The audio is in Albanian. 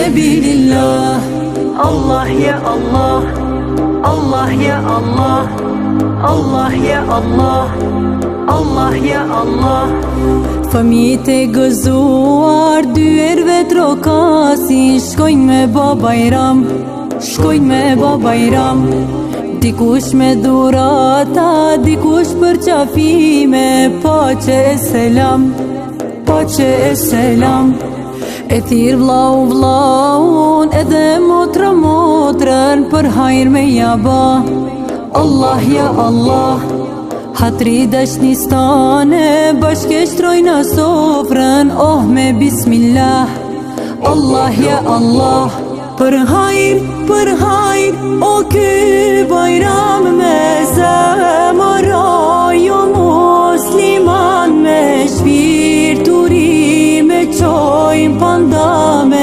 sabilillah. Allah ya Allah, Allah ya Allah, Allah ya Allah, Allah ya Allah. Fëmijët e gëzuar dyerve trokasin, shkojnë me ba bajram, shkojnë me ba bajram. Dikush me dhurata, dikush për qafime, pace e selam, pace e selam. E thirë vlau vlaun, edhe motra motrën, për hajr me jaba. Allah ya Allah, hatri dashnistane, bashke shtrojna sofrën, oh me bismillah. Allah ya Allah, për hajr, o ky bajram me zemëroj, o musliman me shpirturi, me qojnë pandame.